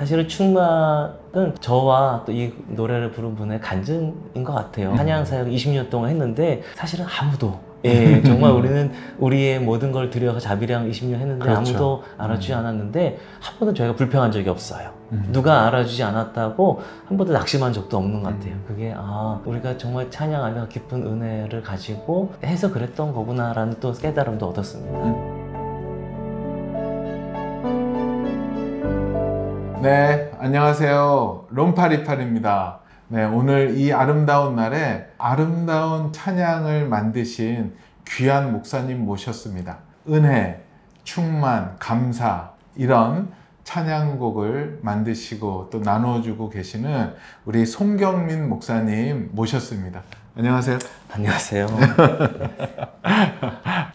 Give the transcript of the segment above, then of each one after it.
사실은 충만은 저와 또 이 노래를 부른 분의 간증인 것 같아요. 찬양 사역 20년 동안 했는데 사실은 아무도 정말 우리는 우리의 모든 걸 들여서 자비랑 20년 했는데 그렇죠. 아무도 알아주지 않았는데 한 번도 저희가 불평한 적이 없어요. 누가 알아주지 않았다고 한 번도 낙심한 적도 없는 것 같아요. 그게 우리가 정말 찬양하며 깊은 은혜를 가지고 해서 그랬던 거구나라는 또 깨달음도 얻었습니다. 네, 안녕하세요. 롬파리팔입니다. 네, 오늘 이 아름다운 날에 아름다운 찬양을 만드신 귀한 목사님 모셨습니다. 은혜, 충만, 감사 이런 찬양곡을 만드시고 또 나눠주고 계시는 우리 송경민 목사님 모셨습니다. 안녕하세요. 안녕하세요.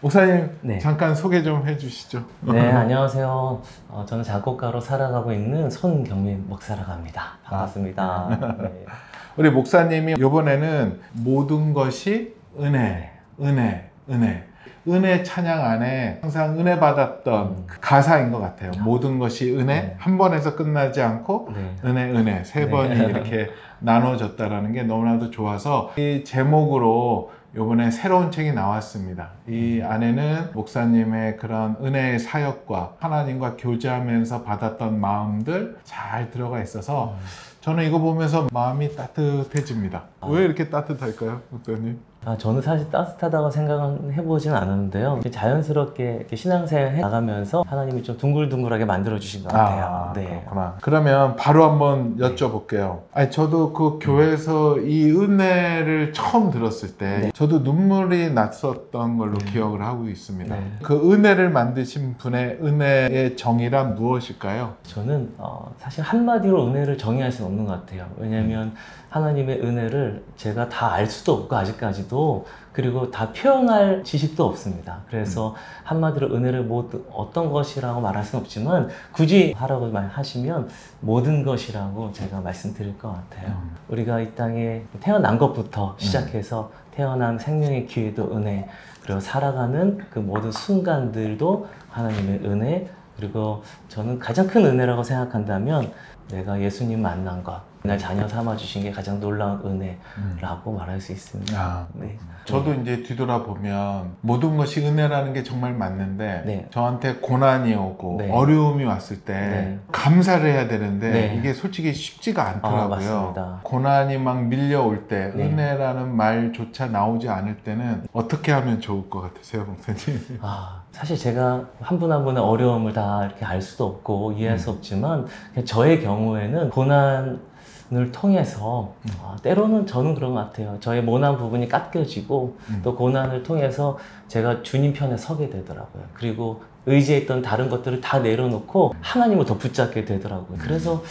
목사님 네. 잠깐 소개 좀 해주시죠. 네, 안녕하세요. 저는 작곡가로 살아가고 있는 손경민 목사라고 합니다. 반갑습니다. 네. 우리 목사님이 이번에는 모든 것이 은혜, 은혜, 은혜. 은혜 찬양 안에 항상 은혜 받았던 그 가사인 것 같아요. 모든 것이 은혜, 한 번에서 끝나지 않고 은혜, 은혜 세 번이 이렇게 나눠졌다라는 게 너무나도 좋아서 이 제목으로 이번에 새로운 책이 나왔습니다. 이 안에는 목사님의 그런 은혜의 사역과 하나님과 교제하면서 받았던 마음들 잘 들어가 있어서 저는 이거 보면서 마음이 따뜻해집니다. 왜 이렇게 따뜻할까요, 목사님? 저는 사실 따뜻하다고 생각은 해보진 않았는데요. 자연스럽게 이렇게 신앙생활 해 나가면서 하나님이 좀 둥글둥글하게 만들어주신 것 같아요. 네. 그렇구나. 그러면 바로 한번 여쭤볼게요. 아니, 저도 그 교회에서 이 은혜를 처음 들었을 때 저도 눈물이 났었던 걸로 기억을 하고 있습니다. 그 은혜를 만드신 분의 은혜의 정의란 무엇일까요? 저는 사실 한마디로 은혜를 정의할 수는 없는 것 같아요. 왜냐하면 하나님의 은혜를 제가 다 알 수도 없고 아직까지도, 그리고 다 표현할 지식도 없습니다. 그래서 한마디로 은혜를 어떤 것이라고 말할 수는 없지만 굳이 하라고 하시면 모든 것이라고 제가 말씀드릴 것 같아요. 우리가 이 땅에 태어난 것부터 시작해서 태어난 생명의 기회도 은혜, 그리고 살아가는 그 모든 순간들도 하나님의 은혜, 그리고 저는 가장 큰 은혜라고 생각한다면 내가 예수님 만난 것, 날 자녀 삼아주신 게 가장 놀라운 은혜라고 말할 수 있습니다. 네. 저도 이제 뒤돌아보면 모든 것이 은혜라는 게 정말 맞는데 저한테 고난이 오고 어려움이 왔을 때 감사를 해야 되는데 이게 솔직히 쉽지가 않더라고요. 맞습니다. 고난이 막 밀려올 때 은혜라는 말조차 나오지 않을 때는 어떻게 하면 좋을 것 같으세요, 목사님? 사실 제가 한 분 한 분의 어려움을 다 이렇게 알 수도 없고 이해할 수 없지만 저의 경우에는 고난을 통해서 때로는 저는 그런 것 같아요. 저의 모난 부분이 깎여지고 또 고난을 통해서 제가 주님 편에 서게 되더라고요. 그리고 의지했던 다른 것들을 다 내려놓고 하나님을 더 붙잡게 되더라고요. 그래서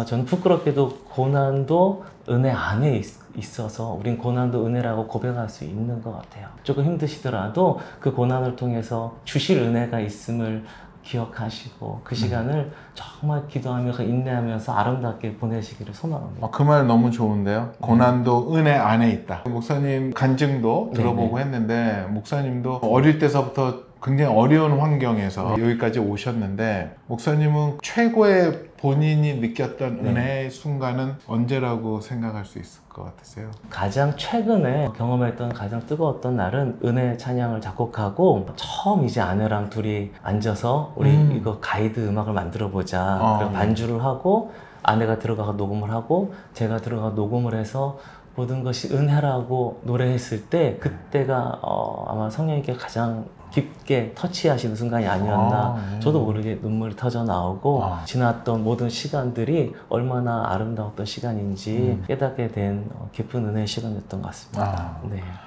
저는 부끄럽게도 고난도 은혜 안에 있어서 우린 고난도 은혜라고 고백할 수 있는 것 같아요. 조금 힘드시더라도 그 고난을 통해서 주실 은혜가 있음을 기억하시고 그 시간을 정말 기도하면서 인내하면서 아름답게 보내시기를 소망합니다. 그 말 너무 좋은데요. 고난도 은혜 안에 있다. 목사님 간증도 들어보고 했는데 목사님도 어릴 때서부터 굉장히 어려운 환경에서 여기까지 오셨는데 목사님은 최고의 본인이 느꼈던 은혜의 순간은 언제라고 생각할 수 있을 것 같으세요? 가장 최근에 경험했던 가장 뜨거웠던 날은 은혜 찬양을 작곡하고 처음 이제 아내랑 둘이 앉아서 우리 이거 가이드 음악을 만들어 보자. 그리고 반주를 하고 아내가 들어가서 녹음을 하고 제가 들어가서 녹음을 해서 모든 것이 은혜라고 노래했을 때 그때가 아마 성령님께 가장 깊게 터치하시는 순간이 아니었나. 저도 모르게 눈물이 터져 나오고 지났던 모든 시간들이 얼마나 아름다웠던 시간인지 깨닫게 된 깊은 은혜의 시간이었던 것 같습니다.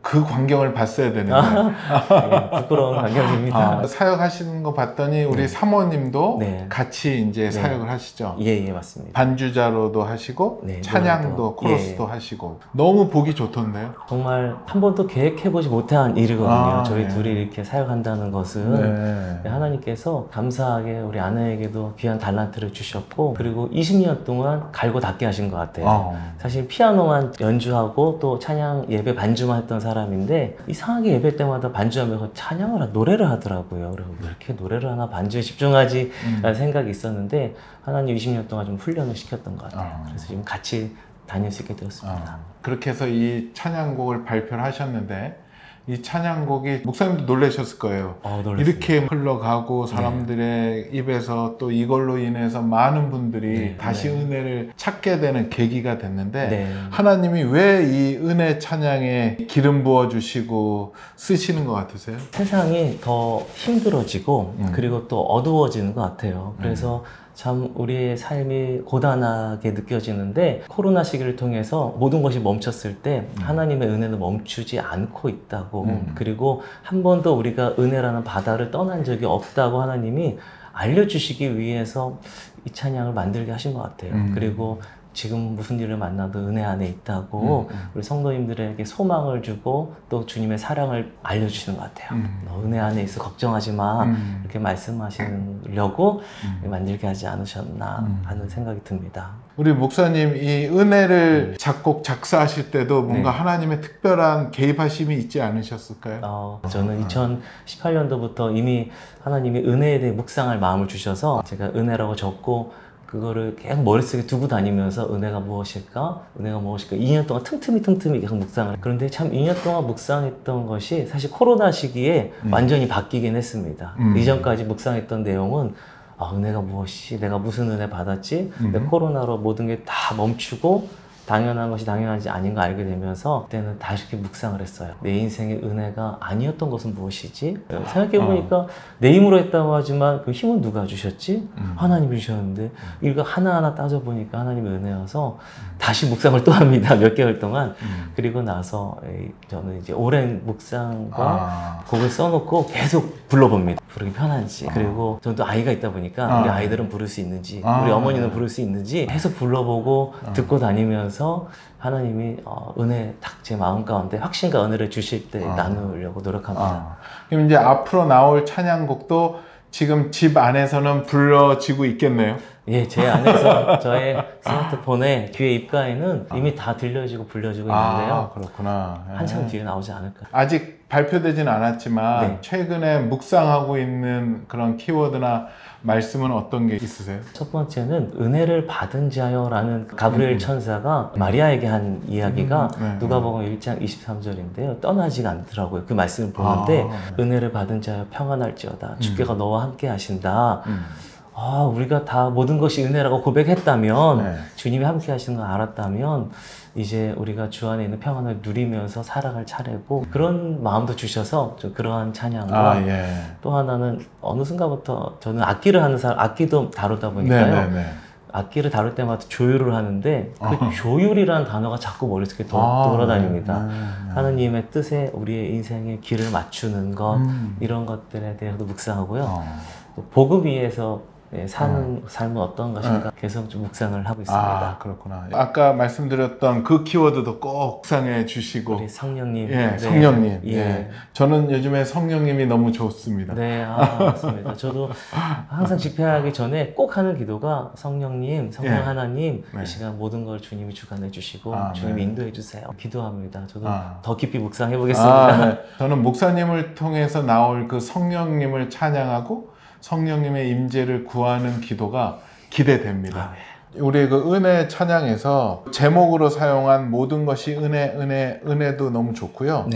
그 광경을 봤어야 되는데 부끄러운 광경입니다. 사역하시는 거 봤더니 우리 사모님도 같이 이제 사역을 하시죠? 예, 맞습니다. 반주자로도 하시고 찬양도 코러스도 하시고 너무 보기 좋던데요? 정말 한 번도 계획해보지 못한 일이거든요. 저희 둘이 이렇게 사역하는 한다는 것은 네. 하나님께서 감사하게 우리 아내에게도 귀한 달란트를 주셨고, 그리고 20년 동안 갈고 닦게 하신 것 같아요. 사실 피아노만 연주하고 또 찬양 예배 반주만 했던 사람인데, 이상하게 예배 때마다 반주하면서 찬양을 노래를 하더라고요. 그래서 왜 이렇게 노래를 하나 반주에 집중하지? 라는 생각이 있었는데, 하나님 20년 동안 좀 훈련을 시켰던 것 같아요. 그래서 지금 같이 다닐 수 있게 되었습니다. 그렇게 해서 이 찬양곡을 발표를 하셨는데, 이 찬양곡이 목사님도 놀라셨을 거예요. 놀랐습니다. 이렇게 흘러가고 사람들의 입에서 또 이걸로 인해서 많은 분들이 다시 은혜를 찾게 되는 계기가 됐는데, 하나님이 왜 이 은혜 찬양에 기름 부어주시고 쓰시는 것 같으세요? 세상이 더 힘들어지고 그리고 또 어두워지는 것 같아요. 그래서 참 우리의 삶이 고단하게 느껴지는데, 코로나 시기를 통해서 모든 것이 멈췄을 때 하나님의 은혜는 멈추지 않고 있다고, 그리고 한 번도 우리가 은혜라는 바다를 떠난 적이 없다고 하나님이 알려주시기 위해서 이 찬양을 만들게 하신 것 같아요. 그리고 지금 무슨 일을 만나도 은혜 안에 있다고 우리 성도님들에게 소망을 주고 또 주님의 사랑을 알려주시는 것 같아요. 너 은혜 안에 있어 걱정하지 마, 이렇게 말씀하시려고 만들게 하지 않으셨나 하는 생각이 듭니다. 우리 목사님, 이 은혜를 작곡 작사하실 때도 뭔가 하나님의 특별한 개입하심이 있지 않으셨을까요? 저는 2018년도부터 이미 하나님이 은혜에 대해 묵상할 마음을 주셔서 제가 은혜라고 적고 그거를 계속 머릿속에 두고 다니면서 은혜가 무엇일까? 은혜가 무엇일까? 2년 동안 틈틈이 계속 묵상을. 그런데 참 2년 동안 묵상했던 것이 사실 코로나 시기에 완전히 바뀌긴 했습니다. 이전까지 묵상했던 내용은 은혜가 무엇이지? 내가 무슨 은혜 받았지? 근데 코로나로 모든 게 다 멈추고 당연한 것이 당연하지 아닌 거 알게 되면서 그때는 다시 이렇게 묵상을 했어요. 내 인생의 은혜가 아니었던 것은 무엇이지? 생각해보니까 내 힘으로 했다고 하지만 그 힘은 누가 주셨지? 하나님이 주셨는데, 이거 하나하나 따져보니까 하나님의 은혜여서 다시 묵상을 또 합니다. 몇 개월 동안. 그리고 나서 저는 이제 오랜 묵상과 곡을 써놓고 계속 불러봅니다. 부르기 편한지. 그리고 저는 또 아이가 있다 보니까 우리 아이들은 부를 수 있는지, 우리 어머니는 부를 수 있는지 계속 불러보고 듣고 다니면서 하나님이 은혜 딱 제 마음 가운데 확신과 은혜를 주실 때 나누려고 노력합니다. 그럼 이제 앞으로 나올 찬양곡도 지금 집 안에서는 불러지고 있겠네요? 예, 제 안에서 저의 스마트폰에 귀에 입가에는 이미 다 들려지고 불려지고 있는데요. 그렇구나. 한참 뒤에 나오지 않을까. 아직 발표되지는 않았지만 최근에 묵상하고 있는 그런 키워드나 말씀은 어떤 게 있으세요? 첫 번째는 은혜를 받은 자여라는 가브리엘 천사가 마리아에게 한 이야기가 누가복음 1장 23절인데요. 떠나지가 않더라고요. 그 말씀을 보는데 은혜를 받은 자여 평안할지어다. 주께가 너와 함께 하신다. 우리가 다 모든 것이 은혜라고 고백했다면, 주님이 함께 하시는 걸 알았다면 이제 우리가 주 안에 있는 평안을 누리면서 살아갈 차례고, 그런 마음도 주셔서 좀 그러한 찬양과 또 하나는 어느 순간부터 저는 악기를 하는 사람, 악기도 다루다 보니까요. 악기를 다룰 때마다 조율을 하는데 그 조율이라는 단어가 자꾸 머릿속에 돌아다닙니다. 하나님의 뜻에 우리의 인생의 길을 맞추는 것, 이런 것들에 대해서도 묵상하고요. 또 복음 위에서 사는 삶은 어떤 것인가 계속 좀 묵상을 하고 있습니다. 그렇구나. 아까 말씀드렸던 그 키워드도 꼭 묵상해 주시고. 우리 성령님. 성령님. 저는 요즘에 성령님이 너무 좋습니다. 네, 맞습니다. 저도 항상 집회하기 전에 꼭 하는 기도가 성령님, 성령 하나님, 이 시간 모든 걸 주님이 주관해 주시고 주님이 인도해 주세요. 기도합니다. 저도 더 깊이 묵상해 보겠습니다. 저는 목사님을 통해서 나올 그 성령님을 찬양하고 성령님의 임재를 구하는 기도가 기대됩니다. 우리 그 은혜 찬양에서 제목으로 사용한 모든 것이 은혜도 너무 좋고요.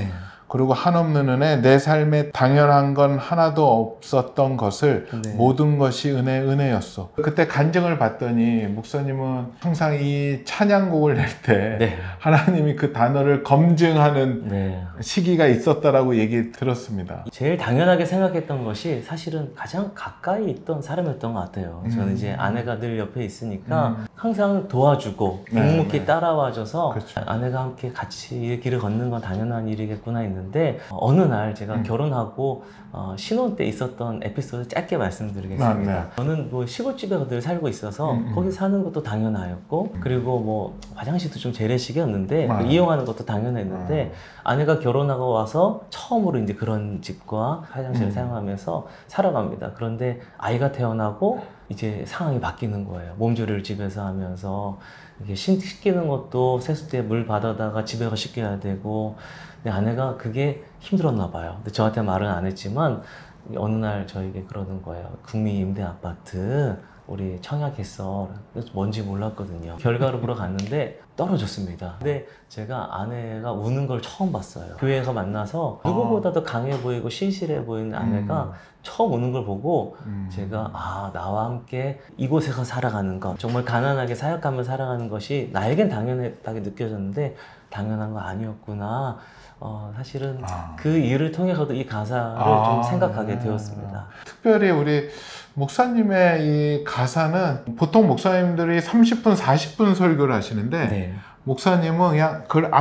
그리고 한없는 은혜, 내 삶에 당연한 건 하나도 없었던 것을 모든 것이 은혜였어. 그때 간증을 봤더니 목사님은 항상 이 찬양곡을 낼 때 하나님이 그 단어를 검증하는 시기가 있었다라고 얘기 들었습니다. 제일 당연하게 생각했던 것이 사실은 가장 가까이 있던 사람이었던 것 같아요. 저는 이제 아내가 늘 옆에 있으니까 항상 도와주고 묵묵히 따라와줘서 아내가 함께 같이 이 길을 걷는 건 당연한 일이겠구나 했는데, 있는데 어느 날 제가 결혼하고 신혼 때 있었던 에피소드 짧게 말씀드리겠습니다. 저는 뭐 시골집에 늘 살고 있어서 거기 사는 것도 당연하였고 그리고 뭐 화장실도 좀 재래식이었는데 이용하는 것도 당연했는데 아내가 결혼하고 와서 처음으로 이제 그런 집과 화장실을 사용하면서 살아갑니다. 그런데 아이가 태어나고 이제 상황이 바뀌는 거예요. 몸조리를 집에서 하면서 이게 씻기는 것도 세숫대에 물 받아다가 집에 가서 씻겨야 되고 근데 아내가 그게 힘들었나 봐요. 근데 저한테 말은 안 했지만 어느 날 저에게 그러는 거예요. 국민 임대 아파트 우리 청약했어. 뭔지 몰랐거든요. 결과를 보러 갔는데 떨어졌습니다. 근데 제가 아내가 우는 걸 처음 봤어요. 교회에서 만나서 누구보다도 강해 보이고 신실해 보이는 아내가 처음 우는 걸 보고 제가 나와 함께 이곳에서 살아가는 것 정말 가난하게 사역하며 살아가는 것이 나에겐 당연하게 느껴졌는데 당연한 거 아니었구나. 사실은 그 일을 통해서도 이 가사를 좀 생각하게 되었습니다. 특별히 우리 목사님의 이 가사는 보통 목사님들이 30분, 40분 설교를 하시는데 네. 목사님은 그냥 그걸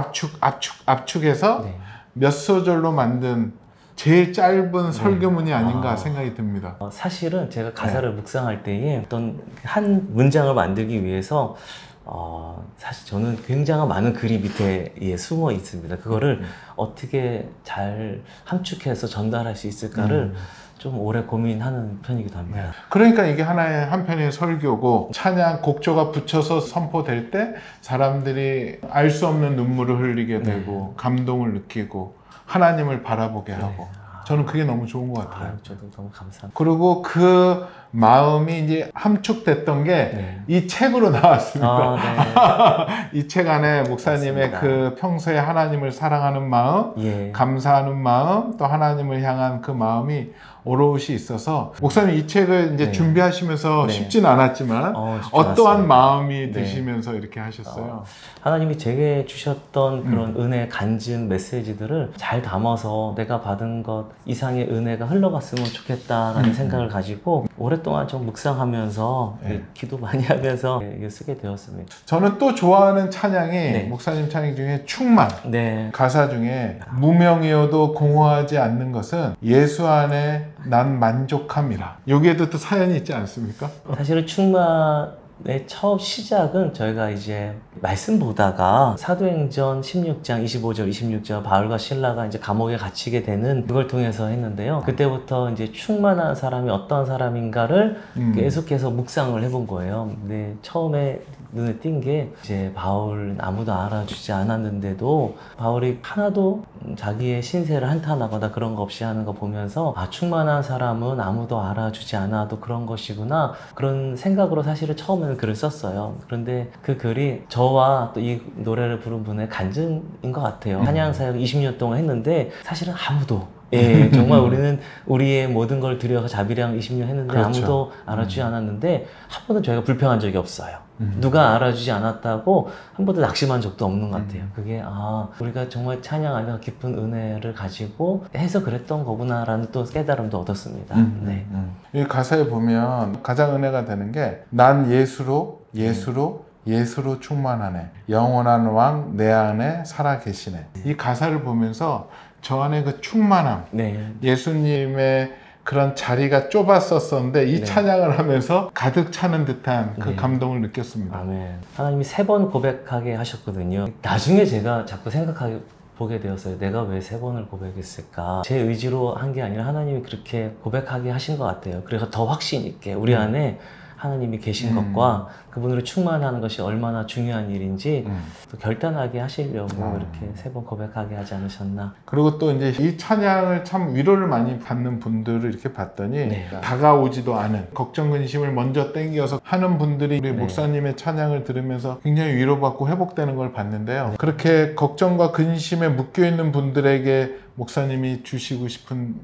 압축해서 네. 몇 소절로 만든 제일 짧은 설교문이 아닌가 생각이 듭니다. 사실은 제가 가사를 묵상할 때에 어떤 한 문장을 만들기 위해서 사실 저는 굉장히 많은 글이 밑에 숨어 있습니다. 그거를 어떻게 잘 함축해서 전달할 수 있을까를 좀 오래 고민하는 편이기도 합니다. 그러니까 이게 하나의 한편의 설교고 찬양 곡조가 붙여서 선포될 때 사람들이 알 수 없는 눈물을 흘리게 되고 감동을 느끼고 하나님을 바라보게 하고 저는 그게 너무 좋은 것 같아요. 저도 너무 감사합니다. 그리고 그 마음이 이제 함축됐던 게 이 책으로 나왔습니다. 이 책 안에 목사님의 맞습니다. 그 평소에 하나님을 사랑하는 마음, 감사하는 마음, 또 하나님을 향한 그 마음이 오롯이 있어서 목사님 이 책을 이제 준비하시면서 쉽진 않았지만 어떠한 마음이 드시면서 이렇게 하셨어요? 하나님이 제게 주셨던 그런 은혜 간증 메시지들을 잘 담아서 내가 받은 것 이상의 은혜가 흘러갔으면 좋겠다라는 생각을 가지고 오랫동안 좀 묵상하면서 기도 많이 하면서 쓰게 되었습니다. 저는 또 좋아하는 찬양이 목사님 찬양 중에 충만 가사 중에 무명이어도 공허하지 않는 것은 예수 안에 난 만족함이라. 여기에도 또 사연이 있지 않습니까? 사실은 충만의 처음 시작은 저희가 이제 말씀 보다가 사도행전 16장 25절 26절 바울과 실라가 이제 감옥에 갇히게 되는 그걸 통해서 했는데요. 그때부터 이제 충만한 사람이 어떤 사람인가를 계속해서 묵상을 해본 거예요. 근데 처음에 눈에 띈 게 이제 바울은 아무도 알아주지 않았는데도 바울이 하나도 자기의 신세를 한탄하거나 그런 거 없이 하는 거 보면서 충만한 사람은 아무도 알아주지 않아도 그런 것이구나 그런 생각으로 사실은 처음에는 글을 썼어요. 그런데 그 글이 저와 또 이 노래를 부른 분의 간증인 것 같아요. 찬양 사역 20년 동안 했는데 사실은 아무도 정말 우리는 우리의 모든 걸 들여서 자비량 20년 했는데 아무도 알아주지 않았는데 한 번도 저희가 불평한 적이 없어요. 누가 알아주지 않았다고 한 번도 낙심한 적도 없는 것 같아요. 그게 우리가 정말 찬양 안에서 깊은 은혜를 가지고 해서 그랬던 거구나라는 또 깨달음도 얻었습니다. 이 가사에 보면 가장 은혜가 되는 게 난 예수로 충만하네. 영원한 왕 내 안에 살아 계시네. 이 가사를 보면서 저 안에 그 충만함, 예수님의 그런 자리가 좁았었는데 이 찬양을 하면서 가득 차는 듯한 그 감동을 느꼈습니다. 아멘. 하나님이 3번 고백하게 하셨거든요. 나중에 제가 자꾸 생각하게 보게 되었어요. 내가 왜 3번을 고백했을까? 제 의지로 한 게 아니라 하나님이 그렇게 고백하게 하신 것 같아요. 그래서 더 확신 있게 우리 안에 하나님이 계신 것과 그분으로 충만하는 것이 얼마나 중요한 일인지 또 결단하게 하시려고 이렇게 3번 고백하게 하지 않으셨나. 그리고 또 이제 이 찬양을 참 위로를 많이 받는 분들을 이렇게 봤더니 다가오지도 않은 걱정 근심을 먼저 땡겨서 하는 분들이 우리 목사님의 찬양을 들으면서 굉장히 위로받고 회복되는 걸 봤는데요. 그렇게 걱정과 근심에 묶여있는 분들에게 목사님이 주시고 싶은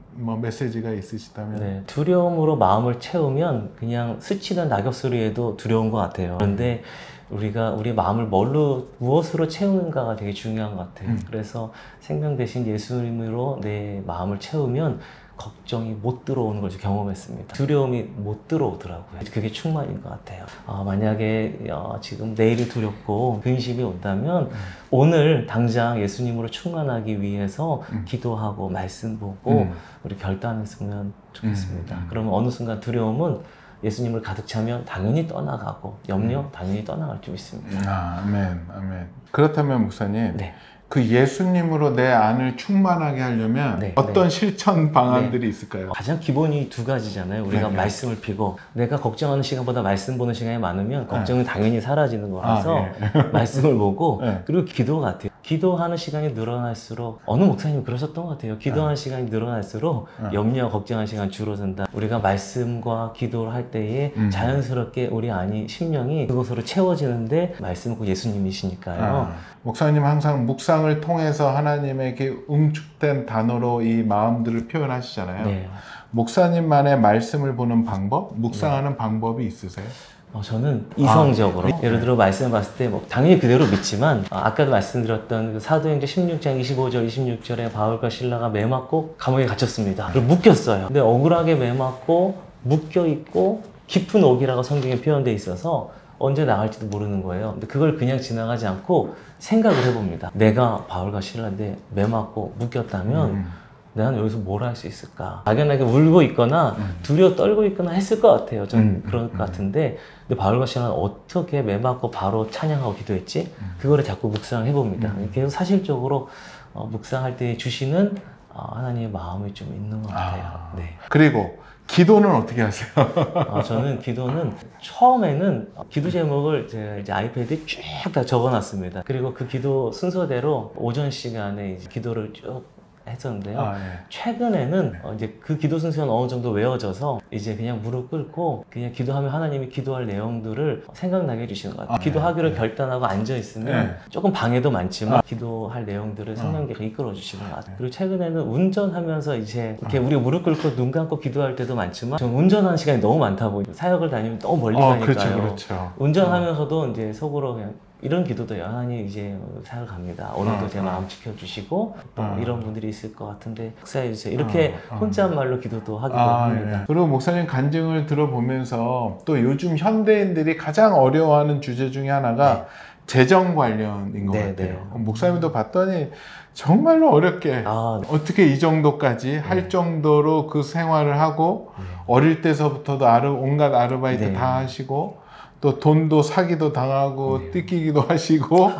메시지가 있으시다면? 두려움으로 마음을 채우면 그냥 스치는 낙엽 소리에도 두려운 것 같아요. 그런데 우리가 우리 마음을 무엇으로 채우는가가 되게 중요한 것 같아요. 그래서 생명 대신 예수님으로 내 마음을 채우면 걱정이 못 들어오는 걸 경험했습니다. 두려움이 못 들어오더라고요. 그게 충만인 것 같아요. 만약에 지금 내일이 두렵고 근심이 온다면 오늘 당장 예수님으로 충만하기 위해서 기도하고 말씀 보고 우리 결단했으면 좋겠습니다. 그러면 어느 순간 두려움은 예수님을 가득 차면 당연히 떠나가고 염려 당연히 떠나갈 줄 믿습니다. 아멘, 아멘. 그렇다면 목사님, 네. 그 예수님으로 내 안을 충만하게 하려면 네, 어떤 네. 실천 방안들이 있을까요? 가장 기본이 두 가지잖아요. 우리가 네, 네. 말씀을 피고 내가 걱정하는 시간보다 말씀 보는 시간이 많으면 걱정은 당연히 사라지는 거라서 말씀을 보고 네. 그리고 기도 같아요. 기도하는 시간이 늘어날수록 어느 목사님이 그러셨던 것 같아요. 기도하는 시간이 늘어날수록 염려와 걱정하는 시간이 줄어든다. 우리가 말씀과 기도를 할 때에 자연스럽게 우리 안이 심령이 그것으로 채워지는데 말씀은 예수님이시니까요. 목사님 항상 묵상을 통해서 하나님에게 응축된 단어로 이 마음들을 표현하시잖아요. 네. 목사님만의 말씀을 보는 방법, 묵상하는 방법이 있으세요? 저는 이성적으로 예를 들어 말씀을 봤을 때 당연히 그대로 믿지만 아까도 말씀드렸던 그 사도행전 16장 25절 26절에 바울과 실라가 매맞고 감옥에 갇혔습니다. 그리고 묶였어요. 근데 억울하게 매맞고 묶여있고 깊은 옥이라고 성경에 표현되어 있어서 언제 나갈지도 모르는 거예요. 근데 그걸 그냥 지나가지 않고 생각을 해봅니다. 내가 바울과 실라인데 매맞고 묶였다면 나는 여기서 뭘 할 수 있을까? 막연하게 울고 있거나 두려워 떨고 있거나 했을 것 같아요. 전 그럴 것 같은데 근데 바울과 실라는 어떻게 매맞고 바로 찬양하고 기도했지? 그거를 자꾸 묵상을 해봅니다. 계속 사실적으로 묵상할 때 주시는 하나님의 마음이 좀 있는 것 같아요. 네. 그리고 기도는 어떻게 하세요? 저는 기도는 처음에는 기도 제목을 제가 이제 아이패드에 쭉 다 적어놨습니다. 그리고 그 기도 순서대로 오전 시간에 이제 기도를 쭉 했었는데요. 예. 최근에는 이제 그 기도 순서는 어느 정도 외워져서 이제 그냥 무릎 꿇고 그냥 기도하면 하나님이 기도할 내용들을 생각나게 해주시는 것 같아요. 기도하기로 결단하고 앉아있으면 조금 방해도 많지만 기도할 내용들을 성령께서 이끌어 주시는 것 같아요. 그리고 최근에는 운전하면서 이제 이렇게 우리가 무릎 꿇고 눈 감고 기도할 때도 많지만 저는 운전하는 시간이 너무 많다 보니 사역을 다니면 너무 멀리 가니까요. 그렇죠, 그렇죠. 운전하면서도 이제 속으로 그냥 이런 기도도 하나님 이제 사역 갑니다. 오늘도 제 마음 지켜주시고 이런 분들이 있을 것 같은데 축사해 주세요. 이렇게 혼잣말로 기도도 하기도 합니다. 예. 그리고 목사님 간증을 들어보면서 또 요즘 현대인들이 가장 어려워하는 주제 중에 하나가 재정 관련인 것 같아요. 목사님도 봤더니 정말로 어렵게 어떻게 이 정도까지 할 정도로 그 생활을 하고 어릴 때서부터도 온갖 아르바이트 다 하시고 또 돈도 사기도 당하고 뜯기기도 하시고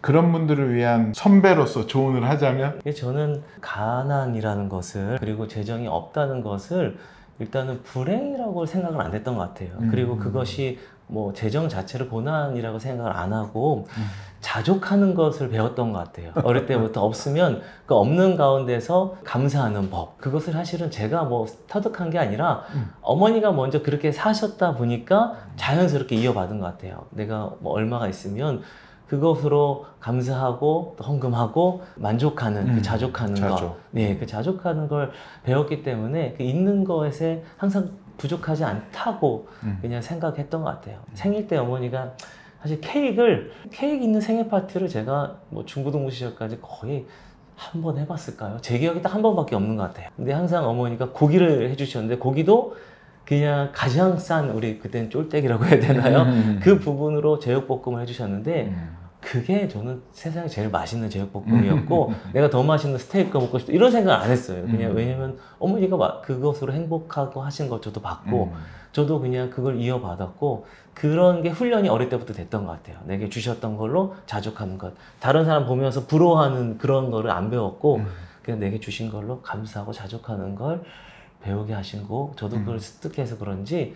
그런 분들을 위한 선배로서 조언을 하자면? 저는 가난이라는 것을 그리고 재정이 없다는 것을 일단은 불행이라고 생각을 안 했던 것 같아요. 그리고 그것이 뭐 재정 자체를 고난이라고 생각을 안 하고 자족하는 것을 배웠던 것 같아요. 어릴 때부터 없으면 그 없는 가운데서 감사하는 법. 그것을 사실은 제가 뭐 터득한 게 아니라 어머니가 먼저 그렇게 사셨다 보니까 자연스럽게 이어받은 것 같아요. 내가 뭐 얼마가 있으면 그것으로 감사하고 또 헌금하고 만족하는 그 자족하는 것. 네, 그 자족하는 걸 배웠기 때문에 그 있는 것에 항상 부족하지 않다고 그냥 생각했던 것 같아요. 생일 때 어머니가 사실 케이크 있는 생일 파티를 제가 뭐 중고등부 시절까지 거의 한 번 해봤을까요? 제 기억이 딱 한 번밖에 없는 것 같아요. 근데 항상 어머니가 고기를 해주셨는데 고기도 그냥 가장 싼 우리 그때는 쫄대기라고 해야 되나요? 그 부분으로 제육볶음을 해주셨는데 그게 저는 세상에 제일 맛있는 제육볶음이었고 내가 더 맛있는 스테이크가 먹고 싶다 이런 생각을 안 했어요. 그냥 왜냐면 어머니가 그것으로 행복하고 하신 것 저도 봤고 저도 그냥 그걸 이어받았고 그런 게 훈련이 어릴 때부터 됐던 것 같아요. 내게 주셨던 걸로 자족하는 것. 다른 사람 보면서 부러워하는 그런 거를 안 배웠고 그냥 내게 주신 걸로 감사하고 자족하는 걸 배우게 하신 거. 저도 그걸 습득해서 그런지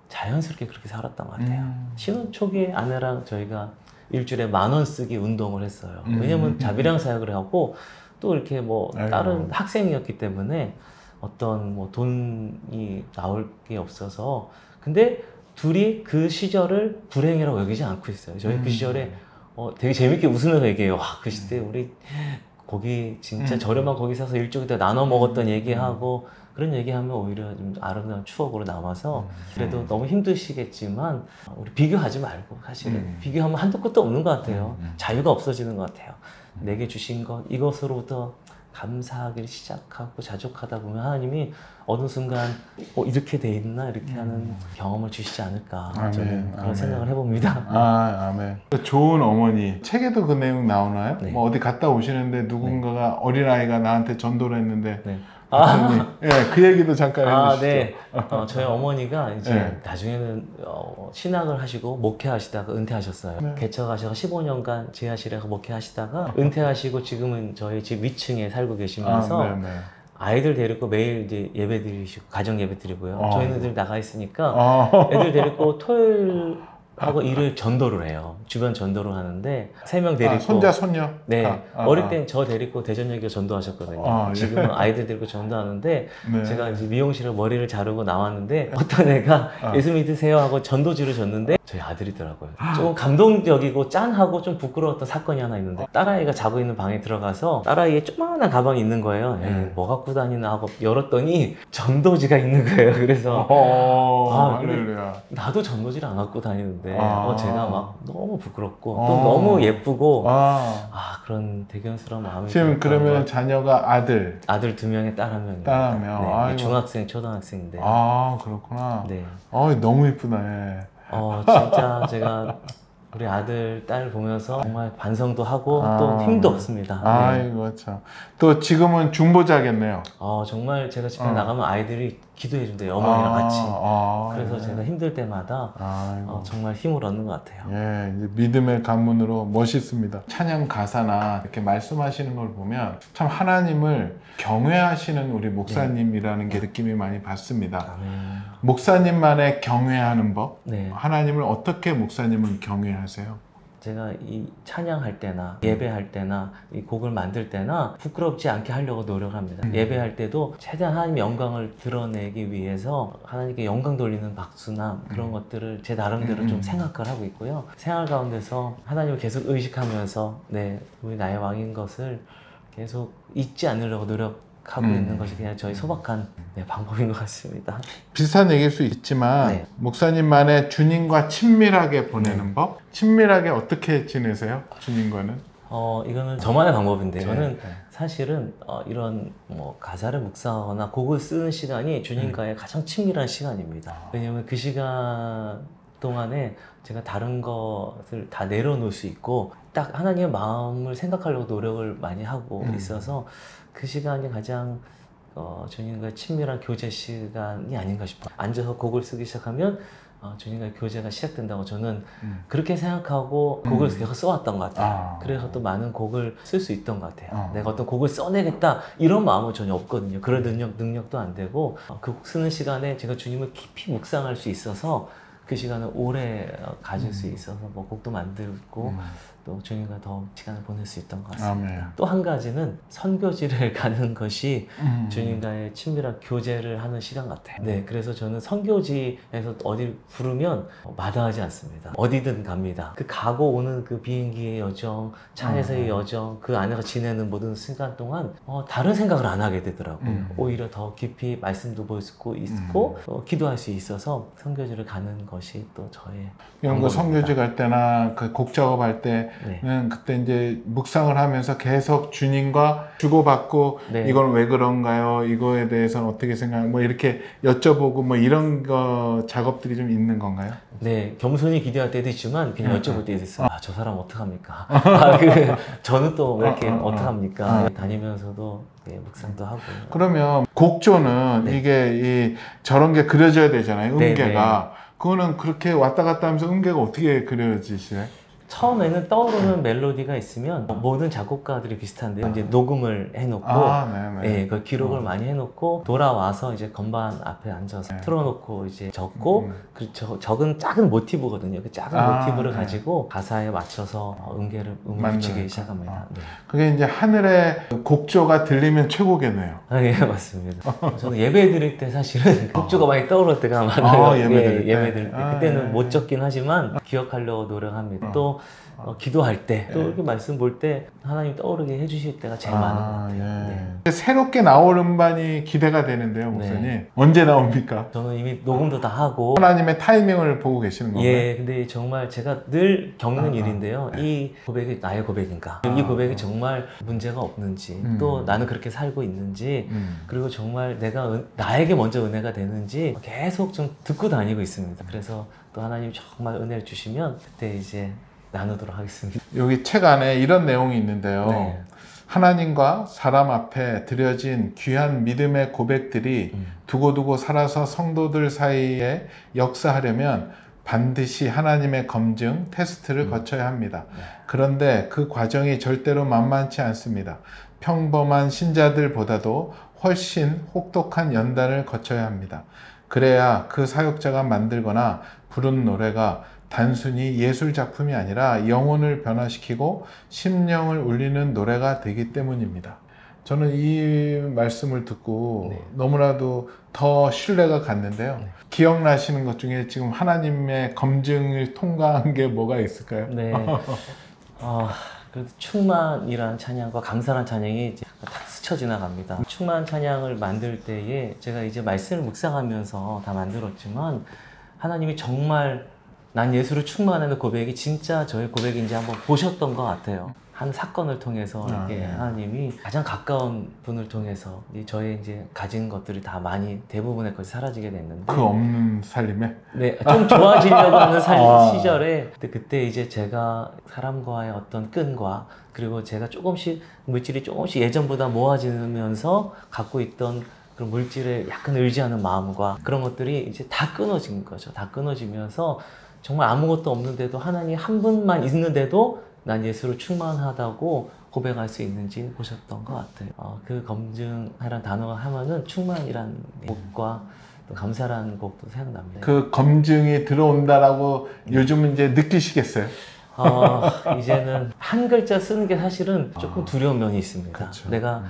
자연스럽게 그렇게 살았던 것 같아요. 신혼 초기에 아내랑 저희가 일주일에 10,000원 쓰기 운동을 했어요. 왜냐면 자비랑 사역을 하고 또 이렇게 뭐 다른 학생이었기 때문에 어떤 뭐 돈이 나올 게 없어서 근데 둘이 그 시절을 불행이라고 여기지 않고 있어요. 저희 그 시절에 되게 재밌게 웃으면서 얘기해요. 와, 그 시대 우리 고기 진짜 저렴한 고기 사서 일주일에 나눠 먹었던 얘기하고 그런 얘기하면 오히려 좀 아름다운 추억으로 남아서 그래도 너무 힘드시겠지만 우리 비교하지 말고 사실은 비교하면 한도 끝도 없는 것 같아요. 자유가 없어지는 것 같아요. 내게 주신 것 이것으로부터 감사하기를 시작하고 자족하다 보면 하나님이 어느 순간 이렇게 돼 있나 이렇게 하는 경험을 주시지 않을까 아멘, 저는 그런 아멘. 생각을 해봅니다. 아멘. 좋은 어머니. 책에도 그 내용 나오나요? 네. 뭐 어디 갔다 오시는데 누군가가 어린아이가 나한테 전도를 했는데 네. 봤더니 예, 그 얘기도 잠깐 해주시죠. 네. 저희 어머니가 이제 네. 나중에는 신학을 하시고 목회하시다가 은퇴하셨어요. 네. 개척하셔서 15년간 지하실에서 목회하시다가 은퇴하시고 지금은 저희 집 위층에 살고 계시면서 네, 네. 아이들 데리고 매일 이제 예배 드리시고 가정 예배 드리고요. 저희는 늘 나가 있으니까 어. 애들 데리고 토요일 하고 일요일 전도를 해요. 주변 전도를 하는데 3명 데리고 손자 손녀. 네, 어릴 땐 저 데리고 대전역에 전도하셨거든요. 예. 지금은 아이들 데리고 전도하는데 네. 제가 이제 미용실에 머리를 자르고 나왔는데 어떤 애가 예수 믿으세요 하고 전도지를 줬는데 저희 아들이더라고요. 조금 감동적이고 짠하고 좀 부끄러웠던 사건이 하나 있는데 딸아이가 자고 있는 방에 들어가서 딸아이의 조그마한 가방이 있는 거예요. 에이, 뭐 갖고 다니나 하고 열었더니 전도지가 있는 거예요. 그래서 할렐루야. 나도 전도지를 안 갖고 다니는데 아. 제가 막 너무 부끄럽고 또 너무 예쁘고 그런 대견스러운 마음이 지금 들었던 그러면 것. 자녀가 아들. 아들 2명에 딸 1명입니다. 딸 한 명. 네, 아이고. 중학생, 초등학생인데. 그렇구나. 네. 너무 이쁘다. 예. 진짜 제가 우리 아들, 딸 보면서 정말 반성도 하고 또 힘도 얻습니다. 네. 아이고 참. 또 지금은 중보자겠네요. 정말 제가 집에 나가면 아이들이 기도해 준대요. 어머니랑 같이. 그래서 예. 제가 힘들 때마다 정말 힘을 얻는 것 같아요. 예, 이제 믿음의 가문으로 멋있습니다. 찬양 가사나 이렇게 말씀하시는 걸 보면 참 하나님을 경외하시는 우리 목사님이라는 게 느낌이 많이 받습니다. 목사님만의 경외하는 법, 네. 하나님을 어떻게 목사님은 경외하세요? 제가 이 찬양할 때나 예배할 때나 이 곡을 만들 때나 부끄럽지 않게 하려고 노력합니다. 예배할 때도 최대한 하나님의 영광을 드러내기 위해서 하나님께 영광 돌리는 박수나 그런 것들을 제 나름대로 좀 생각을 하고 있고요. 생활 가운데서 하나님을 계속 의식하면서 우리 나의 왕인 것을 계속 잊지 않으려고 노력하고 있는 것이 그냥 저희 소박한 방법인 것 같습니다. 비슷한 얘기일 수 있지만 목사님만의 주님과 친밀하게 보내는 법? 친밀하게 어떻게 지내세요? 주님과는? 이거는 저만의 방법인데 저는 사실은 이런 뭐 가사를 묵상하거나 곡을 쓰는 시간이 주님과의 가장 친밀한 시간입니다. 왜냐하면 그 시간 동안에 제가 다른 것을 다 내려놓을 수 있고 딱 하나님의 마음을 생각하려고 노력을 많이 하고 있어서 그 시간이 가장 주님과의 친밀한 교제 시간이 아닌가 싶어요. 앉아서 곡을 쓰기 시작하면 주님과의 교제가 시작된다고 저는 그렇게 생각하고 곡을 계속 써왔던 것 같아요. 그래서 또 많은 곡을 쓸 수 있던 것 같아요. 내가 어떤 곡을 써내겠다 이런 마음은 전혀 없거든요. 그럴 능력도 안 되고 그 곡 쓰는 시간에 제가 주님을 깊이 묵상할 수 있어서 그 시간을 오래 가질 수 있어서 뭐 곡도 만들고 또 주님과 더 시간을 보낼 수 있던 것 같습니다. 또 한 가지는 선교지를 가는 것이 주님과의 친밀한 교제를 하는 시간 같아요. 그래서 저는 선교지에서 어디 부르면 마다하지 않습니다. 어디든 갑니다. 그 가고 오는 그 비행기의 여정, 차에서의 여정, 그 안에서 지내는 모든 시간 동안 다른 생각을 안 하게 되더라고요. 오히려 더 깊이 말씀도 볼 수 있고 기도할 수 있어서 선교지를 가는 것이 또 저의 이런 거 선교지 갈 때나 그 곡 작업할 때는 그때 이제 묵상을 하면서 계속 주님과 주고받고 이건 왜 그런가요? 이거에 대해서는 어떻게 생각해요? 뭐 이렇게 여쭤보고 뭐 이런 거 작업들이 좀 있는 건가요? 네, 겸손히 기도할 때도 있지만 그냥 여쭤볼 때도 있어요. 저 사람 어떡합니까? 저는 또 왜 이렇게 어떡합니까? 다니면서도 묵상도 하고. 그러면 곡조는 이게 저런 게 그려져야 되잖아요. 음계가. 그거는 그렇게 왔다 갔다 하면서 음계가 어떻게 그려지시나요? 처음에는 떠오르는 멜로디가 있으면 모든 작곡가들이 비슷한데요. 이제 녹음을 해놓고, 그 기록을 많이 해놓고 돌아와서 이제 건반 앞에 앉아서 틀어놓고 이제 적고, 그 적은 작은 모티브거든요. 그 작은 모티브를 가지고 가사에 맞춰서 음을 붙이기 시작합니다. 그게 이제 하늘의 곡조가 들리면 최고겠네요. 예, 맞습니다. 저는 예배 드릴 때 사실은 곡조가 많이 떠오를 때가 많아요. 예배 드릴 때. 그때는 못 적긴 하지만 기억하려고 노력합니다. 또 기도할 때 또 이렇게 말씀 볼 때 하나님 떠오르게 해주실 때가 제일 많은 것 같아요. 네. 새롭게 나올 음반이 기대가 되는데요, 목사님. 네. 언제 나옵니까? 저는 이미 녹음도 다 하고 하나님의 타이밍을 보고 계시는 건가요? 예, 근데 정말 제가 늘 겪는 일인데요. 이 고백이 나의 고백인가? 이 고백이 정말 문제가 없는지, 또 나는 그렇게 살고 있는지, 그리고 정말 내가 나에게 먼저 은혜가 되는지 계속 좀 듣고 다니고 있습니다. 그래서 또 하나님 정말 은혜를 주시면 그때 이제 나누도록 하겠습니다. 여기 책 안에 이런 내용이 있는데요. 네. 하나님과 사람 앞에 드려진 귀한 믿음의 고백들이 두고두고 살아서 성도들 사이에 역사하려면 반드시 하나님의 검증, 테스트를 거쳐야 합니다. 그런데 그 과정이 절대로 만만치 않습니다. 평범한 신자들보다도 훨씬 혹독한 연단을 거쳐야 합니다. 그래야 그 사역자가 만들거나 부른 노래가 단순히 예술 작품이 아니라 영혼을 변화시키고 심령을 울리는 노래가 되기 때문입니다. 저는 이 말씀을 듣고 너무나도 더 신뢰가 갔는데요. 기억나시는 것 중에 지금 하나님의 검증을 통과한 게 뭐가 있을까요? 네. 그래도 충만이라는 찬양과 감사란 찬양이 이제 다 스쳐 지나갑니다. 충만 찬양을 만들 때에 제가 이제 말씀을 묵상하면서 다 만들었지만 하나님이 정말 난 예수로 충만하는 고백이 진짜 저의 고백인지 한번 보셨던 것 같아요. 한 사건을 통해서 이렇게 하나님이 가장 가까운 분을 통해서 저의 이제 가진 것들이 다 많이 대부분의 것이 사라지게 됐는데 그 없는 살림에? 네, 좀 좋아지려고 하는 시절에 그때 이제 제가 사람과의 어떤 끈과 그리고 제가 조금씩 물질이 조금씩 예전보다 모아지면서 갖고 있던 그런 물질에 약간 의지하는 마음과 그런 것들이 이제 다 끊어진 거죠. 다 끊어지면서 정말 아무것도 없는데도 하나님 한 분만 있는데도 난 예수로 충만하다고 고백할 수 있는지 보셨던 것 같아요. 그 검증하라는 단어가 하면은 충만이라는 곡과 또 감사라는 곡도 생각납니다. 그 검증이 들어온다라고 요즘은 이제 느끼시겠어요? 이제는 한 글자 쓰는 게 사실은 조금 두려운 면이 있습니다. 그렇죠. 내가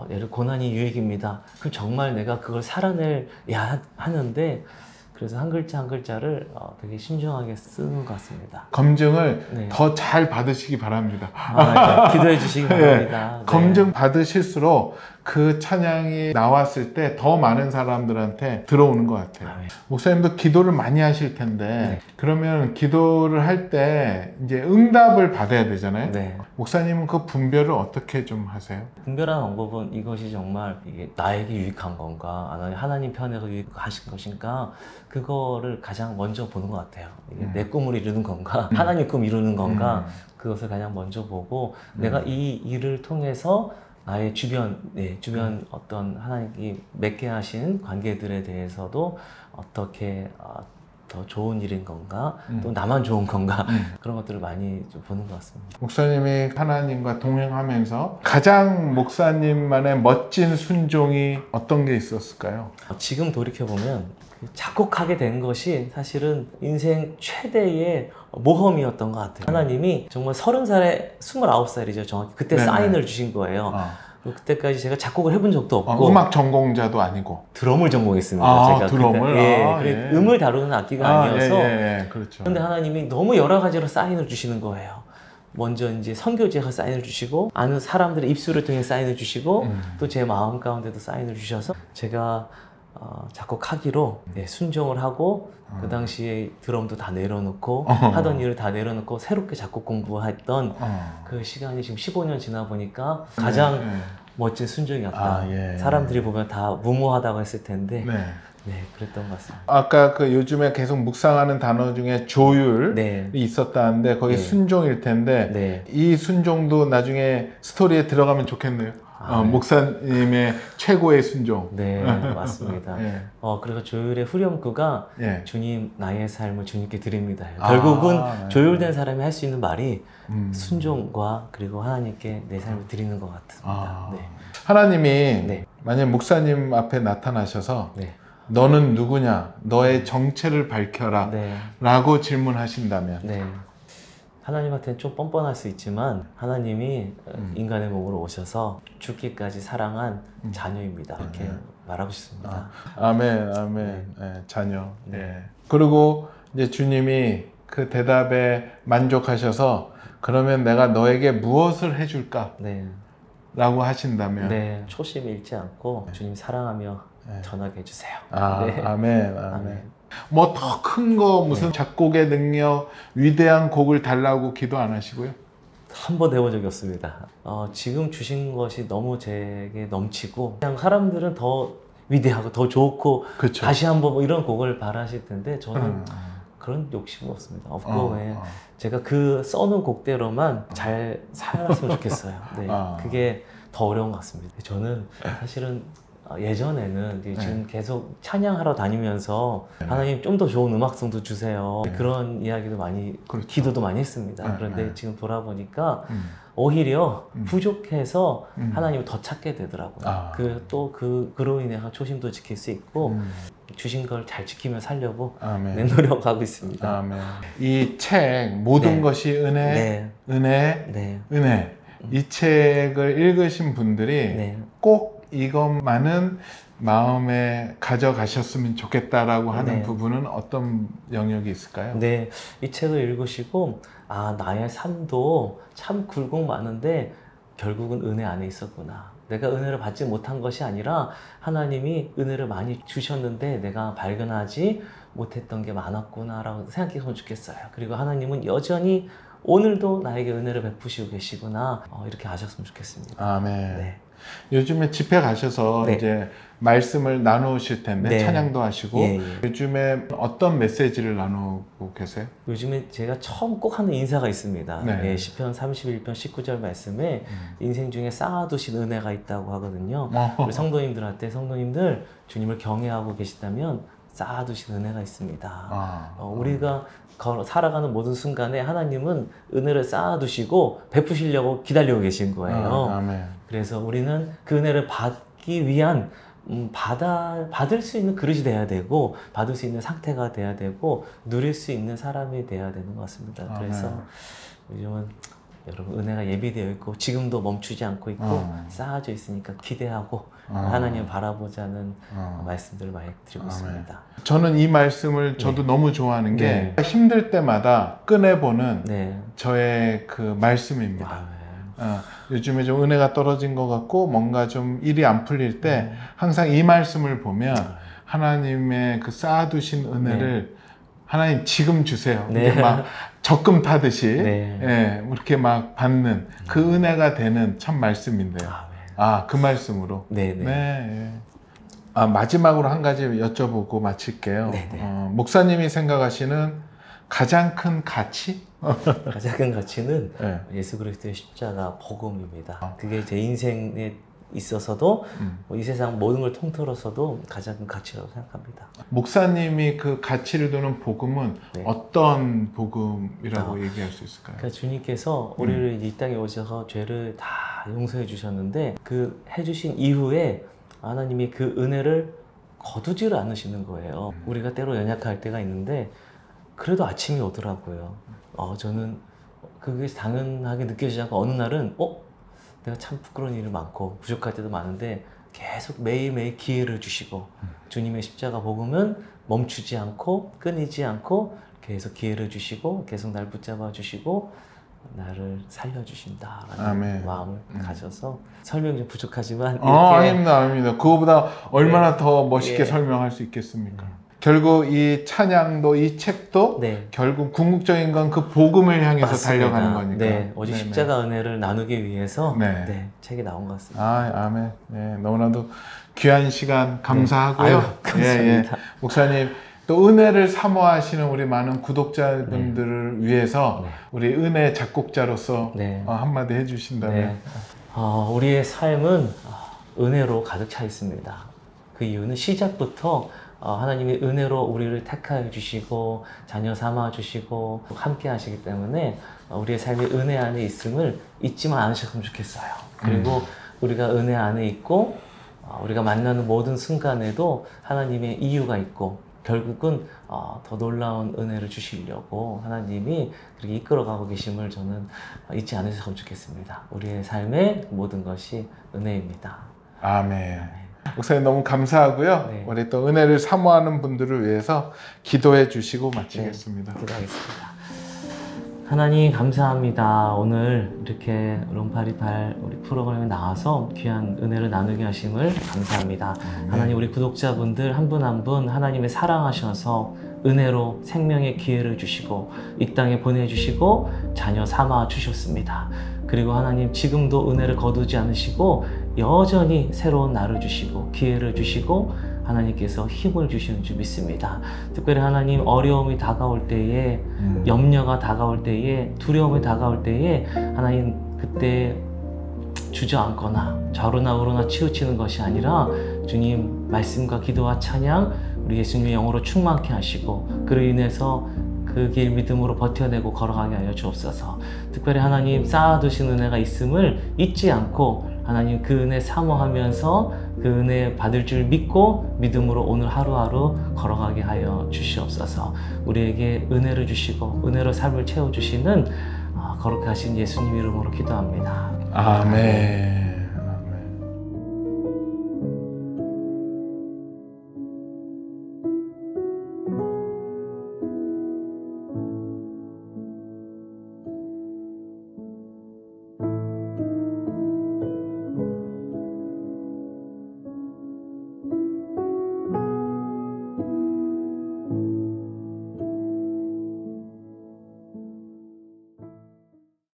예를 고난이 유익입니다. 그럼 정말 내가 그걸 살아내야 하는데 그래서 한 글자 한 글자를 되게 신중하게 쓰는 것 같습니다. 검증을 더 잘 받으시기 바랍니다. 네. 기도해 주시기 바랍니다. 네. 검증 받으실수록 그 찬양이 나왔을 때 더 많은 사람들한테 들어오는 것 같아요. 목사님도 기도를 많이 하실 텐데 그러면 기도를 할 때 이제 응답을 받아야 되잖아요. 목사님은 그 분별을 어떻게 좀 하세요? 분별하는 방법은 이것이 정말 이게 나에게 유익한 건가 아니면 하나님 편에서 유익하신 것인가 그거를 가장 먼저 보는 것 같아요. 이게 내 꿈을 이루는 건가 하나님 꿈 이루는 건가 그것을 가장 먼저 보고 내가 이 일을 통해서 나의 주변 어떤 하나님이 맺게 하신 관계들에 대해서도 어떻게 더 좋은 일인 건가 또 나만 좋은 건가 그런 것들을 많이 좀 보는 것 같습니다. 목사님이 하나님과 동행하면서 가장 목사님만의 멋진 순종이 어떤 게 있었을까요? 지금 돌이켜보면 작곡하게 된 것이 사실은 인생 최대의 모험이었던 것 같아요. 하나님이 정말 30살에 29살이죠 정확히 그때 사인을 주신 거예요. 그때까지 제가 작곡을 해본 적도 없고 음악 전공자도 아니고 드럼을 전공했습니다. 제가 드럼을? 음을 다루는 악기가 아니어서 그렇죠. 그런데 하나님이 너무 여러 가지로 사인을 주시는 거예요. 먼저 이제 선교제가 사인을 주시고 아는 사람들의 입술을 통해 사인을 주시고 또 제 마음 가운데도 사인을 주셔서 제가 작곡하기로 순종을 하고 그 당시에 드럼도 다 내려놓고 하던 일을 다 내려놓고 새롭게 작곡 공부했던 그 시간이 지금 15년 지나 보니까 가장 멋진 순종이었다. 사람들이 보면 다 무모하다고 했을 텐데 그랬던 것 같습니다. 아까 그 요즘에 계속 묵상하는 단어 중에 조율이 있었다는데 거기 순종일 텐데 이 순종도 나중에 스토리에 들어가면 좋겠네요. 목사님의 최고의 순종. 네, 맞습니다. 그래서 조율의 후렴구가 주님 나의 삶을 주님께 드립니다. 결국은 조율된 사람이 할 수 있는 말이 순종과 그리고 하나님께 내 삶을 드리는 것 같습니다. 하나님이 만약 목사님 앞에 나타나셔서 너는 누구냐? 너의 정체를 밝혀라 라고 질문하신다면 하나님한테는 좀 뻔뻔할 수 있지만 하나님이 인간의 몸으로 오셔서 죽기까지 사랑한 자녀입니다. 이렇게 말하고 싶습니다. 아멘, 아멘. 자녀. 그리고 이제 주님이 그 대답에 만족하셔서 그러면 내가 너에게 무엇을 해줄까? 네. 라고 하신다면 네. 초심 잃지 않고 주님 사랑하며 네. 전하게 해주세요. 아, 네. 아멘, 아멘. 아멘. 뭐 더 큰 거 무슨 작곡의 능력, 위대한 곡을 달라고 기도 안 하시고요? 한 번 해본 적이 없습니다. 지금 주신 것이 너무 제게 넘치고 그냥 사람들은 더 위대하고 더 좋고 그쵸. 다시 한번 뭐 이런 곡을 바라실 텐데 저는 그런 욕심은 없습니다. 없고 제가 그 써놓은 곡대로만 잘 살았으면 좋겠어요. 네, 그게 더 어려운 것 같습니다. 저는 사실은 예전에는 이제 지금 계속 찬양하러 다니면서 하나님 좀 더 좋은 음악성도 주세요. 그런 이야기도 많이 그렇죠. 기도도 많이 했습니다. 그런데 지금 돌아보니까 오히려 부족해서 하나님을 더 찾게 되더라고요. 그로 인해서 초심도 지킬 수 있고 주신 걸 잘 지키며 살려고 내 노력하고 있습니다. 아멘. 이 책 모든 것이 은혜, 은혜, 은혜. 이 책을 읽으신 분들이 꼭 이것만은 마음에 가져가셨으면 좋겠다라고 하는 부분은 어떤 영역이 있을까요? 네, 이 책을 읽으시고 나의 삶도 참 굴곡 많은데 결국은 은혜 안에 있었구나. 내가 은혜를 받지 못한 것이 아니라 하나님이 은혜를 많이 주셨는데 내가 발견하지 못했던 게 많았구나라고 생각했으면 좋겠어요. 그리고 하나님은 여전히 오늘도 나에게 은혜를 베푸시고 계시구나 이렇게 아셨으면 좋겠습니다. 아멘. 네. 요즘에 집회 가셔서 이제 말씀을 나누실 텐데 찬양도 하시고 요즘에 어떤 메시지를 나누고 계세요? 요즘에 제가 처음 꼭 하는 인사가 있습니다. 시편 31편 19절 말씀에 인생 중에 쌓아두신 은혜가 있다고 하거든요. 우리 성도님들한테 성도님들 주님을 경외하고 계시다면 쌓아두신 은혜가 있습니다. 우리가 살아가는 모든 순간에 하나님은 은혜를 쌓아두시고 베푸시려고 기다리고 계신 거예요. 아멘. 그래서 우리는 그 은혜를 받기 위한 받을 수 있는 그릇이 돼야 되고 받을 수 있는 상태가 돼야 되고 누릴 수 있는 사람이 돼야 되는 것 같습니다. 그래서 요즘은 여러분 은혜가 예비되어 있고 지금도 멈추지 않고 있고 쌓아져 있으니까 기대하고 하나님을 바라보자는 말씀들을 많이 드리고 있습니다. 저는 이 말씀을 저도 너무 좋아하는 게 힘들 때마다 꺼내보는 저의 그 말씀입니다. 요즘에 좀 은혜가 떨어진 것 같고 뭔가 좀 일이 안 풀릴 때 항상 이 말씀을 보면 하나님의 그 쌓아두신 은혜를 하나님 지금 주세요. 막 적금 타듯이 이렇게 막 받는 그 은혜가 되는 참 말씀인데요. 그 말씀으로. 마지막으로 한 가지 여쭤보고 마칠게요. 목사님이 생각하시는 가장 큰 가치? 가장 큰 가치는 예수 그리스도의 십자가 복음입니다. 그게 제 인생에 있어서도 이 세상 모든 걸 통틀어서도 가장 큰 가치라고 생각합니다. 목사님이 그 가치를 두는 복음은 어떤 복음이라고 얘기할 수 있을까요? 그러니까 주님께서 우리를 이 땅에 오셔서 죄를 다 용서해 주셨는데 그 해주신 이후에 하나님이 그 은혜를 거두지를 않으시는 거예요. 우리가 때로 연약할 때가 있는데 그래도 아침이 오더라고요. 저는 그게 당연하게 느껴지지 않고 어느 날은 내가 참 부끄러운 일이 많고 부족할 때도 많은데 계속 매일매일 기회를 주시고 주님의 십자가 복음은 멈추지 않고 끊이지 않고 계속 기회를 주시고 계속 날 붙잡아 주시고 나를 살려주신다라는 마음을 가져서 설명이 좀 부족하지만 아닙니다. 그거보다 얼마나 더 멋있게 설명할 수 있겠습니까? 결국 이 찬양도 이 책도 결국 궁극적인 건 그 복음을 향해서 맞습니다. 달려가는 거니까. 오직 십자가 은혜를 나누기 위해서 책이 나온 것 같습니다. 아멘. 너무나도 귀한 시간 감사하고요. 감사합니다. 목사님 또 은혜를 사모하시는 우리 많은 구독자분들을 위해서 우리 은혜 작곡자로서 한마디 해주신다면. 우리의 삶은 은혜로 가득 차 있습니다. 그 이유는 시작부터 하나님이 은혜로 우리를 택하여 주시고 자녀 삼아 주시고 함께 하시기 때문에 우리의 삶이 은혜 안에 있음을 잊지만 않으셨으면 좋겠어요. 그리고 우리가 은혜 안에 있고 우리가 만나는 모든 순간에도 하나님의 이유가 있고 결국은 더 놀라운 은혜를 주시려고 하나님이 그렇게 이끌어가고 계심을 저는 잊지 않으셨으면 좋겠습니다. 우리의 삶의 모든 것이 은혜입니다. 아멘. 목사님 너무 감사하고요. 우리 또 은혜를 사모하는 분들을 위해서 기도해 주시고 마치겠습니다. 기도하겠습니다. 하나님 감사합니다. 오늘 이렇게 롬파리팔 우리 프로그램에 나와서 귀한 은혜를 나누게 하심을 감사합니다. 하나님 우리 구독자분들 한 분 한 분 하나님의 사랑하셔서 은혜로 생명의 기회를 주시고 이 땅에 보내주시고 자녀 삼아 주셨습니다. 그리고 하나님 지금도 은혜를 거두지 않으시고 여전히 새로운 날을 주시고 기회를 주시고 하나님께서 힘을 주시는 줄 믿습니다. 특별히 하나님 어려움이 다가올 때에 염려가 다가올 때에 두려움이 다가올 때에 하나님 그때 주저앉거나 좌로나 우로나 치우치는 것이 아니라 주님 말씀과 기도와 찬양 우리 예수님의 영으로 충만케 하시고 그로 인해서 그 길 믿음으로 버텨내고 걸어가게 하여 주옵소서. 특별히 하나님 쌓아두신 은혜가 있음을 잊지 않고 하나님 그 은혜 사모하면서 그 은혜 받을 줄 믿고 믿음으로 오늘 하루하루 걸어가게 하여 주시옵소서. 우리에게 은혜를 주시고 은혜로 삶을 채워주시는 거룩하신 예수님 이름으로 기도합니다. 아멘.